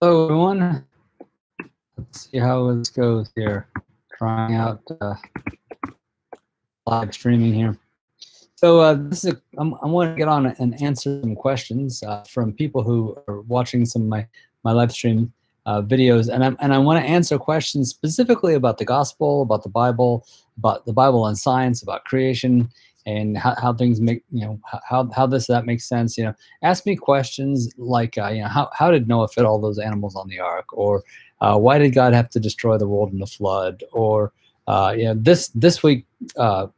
Hello, everyone. Let's see how this goes here. Trying out live streaming here. So this is I want to get on and answer some questions from people who are watching some of my live stream videos, and I want to answer questions specifically about the gospel, about the Bible and science, about creation, and how things make, how that makes sense. Ask me questions like how did Noah fit all those animals on the ark, or why did God have to destroy the world in the flood, or this week, one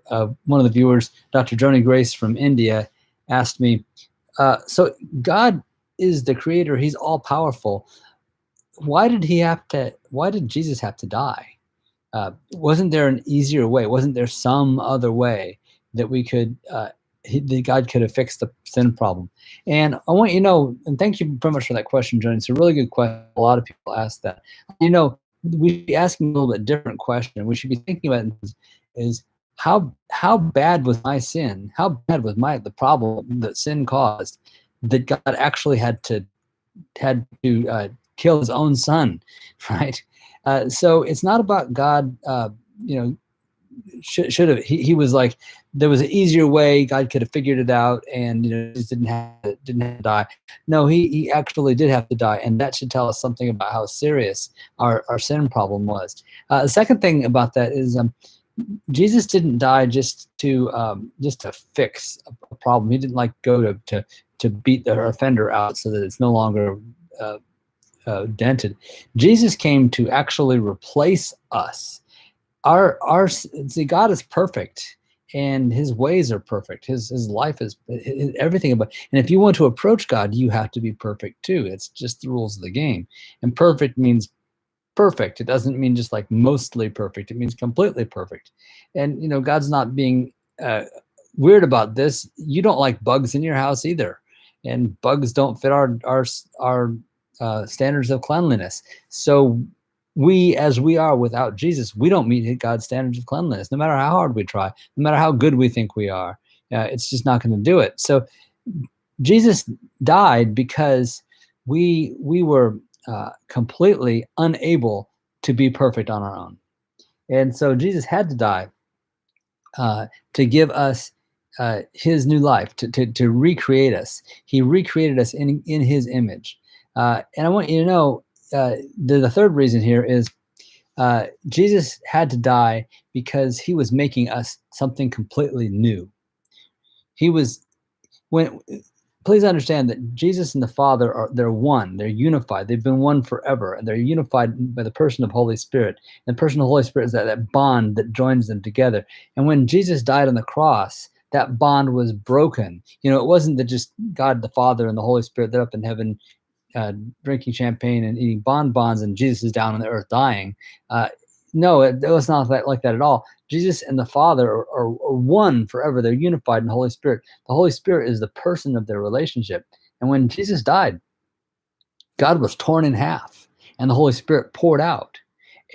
of the viewers, Dr. Joni Grace from India, asked me, so God is the creator, he's all powerful. Why did Jesus have to die? Wasn't there an easier way? Wasn't there some other way that that God could have fixed the sin problem? And I want you to know, and thank you very much for that question, Joni. It's a really good question. A lot of people ask that. We should be asking a little bit different question. We should be thinking about is how bad was my sin? How bad was the problem that sin caused, that God actually had to kill his own son, right? So it's not about God. Should have. He was like, there was an easier way. God could have figured it out, and just didn't have to die. No, he actually did have to die, and that should tell us something about how serious our sin problem was. The second thing about that is Jesus didn't die just to fix a problem. He didn't go to beat the offender out so that it's no longer dented. Jesus came to actually replace us. See, God is perfect, and his ways are perfect. His life is everything about. And if you want to approach God, you have to be perfect too. It's just the rules of the game. And perfect means perfect. It doesn't mean just like mostly perfect. It means completely perfect. And God's not being weird about this. You don't like bugs in your house either, and bugs don't fit our standards of cleanliness. So as we are without Jesus, we don't meet God's standards of cleanliness, no matter how hard we try, no matter how good we think we are. It's just not going to do it. So Jesus died because we were completely unable to be perfect on our own. And so Jesus had to die to give us his new life, to recreate us. He recreated us in his image. And I want you to know, the third reason here is Jesus had to die because he was making us something completely new. Please understand that Jesus and the Father they're one. They're unified. They've been one forever, and they're unified by the person of Holy Spirit. And the person of Holy Spirit is that bond that joins them together. And when Jesus died on the cross, that bond was broken. It wasn't that just God the Father and the Holy Spirit, they're up in heaven drinking champagne and eating bonbons, and Jesus is down on the earth dying. No, it was not like that at all. Jesus and the Father are one forever. They're unified in the Holy Spirit. The Holy Spirit is the person of their relationship. And when Jesus died, God was torn in half, and the Holy Spirit poured out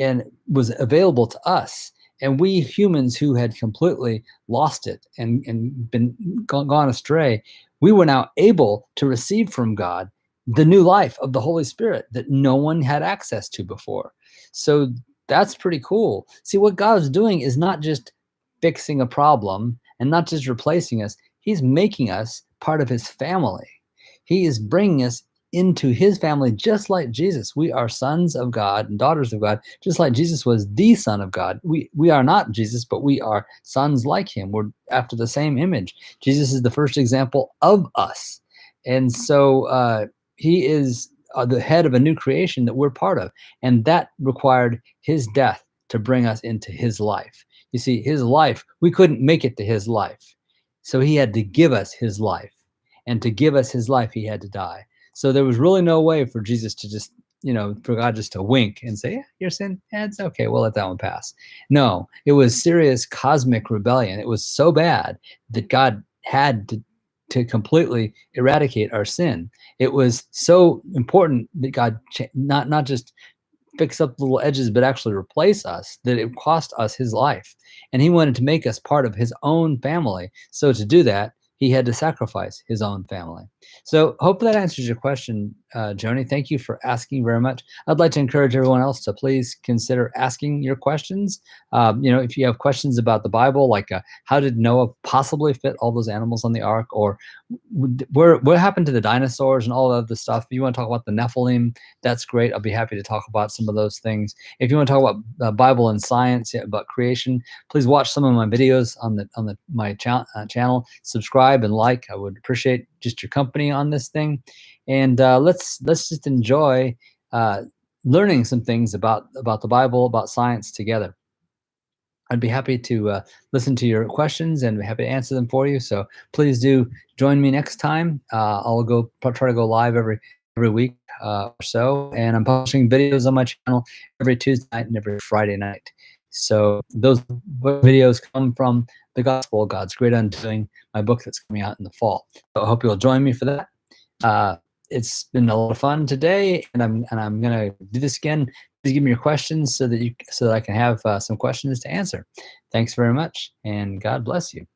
and was available to us. And we humans who had completely lost it and been gone astray, we were now able to receive from God the new life of the Holy Spirit that no one had access to before. So that's pretty cool. See, what God's doing is not just fixing a problem and not just replacing us. He's making us part of his family. He is bringing us into his family, just like Jesus. We are sons of God and daughters of God, just like Jesus was the Son of God. We are not Jesus, but we are sons like him. We're after the same image. Jesus is the first example of us. And so he is the head of a new creation that we're part of. And that required his death to bring us into his life. You see, his life, we couldn't make it to his life. So he had to give us his life. And to give us his life, he had to die. So there was really no way for Jesus to just, for God just to wink and say, yeah, your sin, it's okay, we'll let that one pass. No, it was serious cosmic rebellion. It was so bad that God had to completely eradicate our sin. It was so important that God not just fix up the little edges, but actually replace us, that it cost us his life. And he wanted to make us part of his own family. So to do that, he had to sacrifice his own family. So hope that answers your question, Joni. Thank you for asking very much. I'd like to encourage everyone else to please consider asking your questions. If you have questions about the Bible, like how did Noah possibly fit all those animals on the ark, or what happened to the dinosaurs and all of the stuff. If you want to talk about the Nephilim, that's great. I'll be happy to talk about some of those things. If you want to talk about Bible and science, yeah, about creation, please watch some of my videos on my channel. Subscribe and like. I would appreciate just your company on this thing, and let's just enjoy learning some things about the Bible, about science together. I'd be happy to listen to your questions and be happy to answer them for you. So please do join me next time. I'll try to go live every week or so, and I'm publishing videos on my channel every Tuesday night and every Friday night. So those videos come from the Gospel of God's Great Undoing, my book that's coming out in the fall. So I hope you'll join me for that. It's been a lot of fun today, and I'm gonna do this again. Please give me your questions so that I can have some questions to answer. Thanks very much, and God bless you.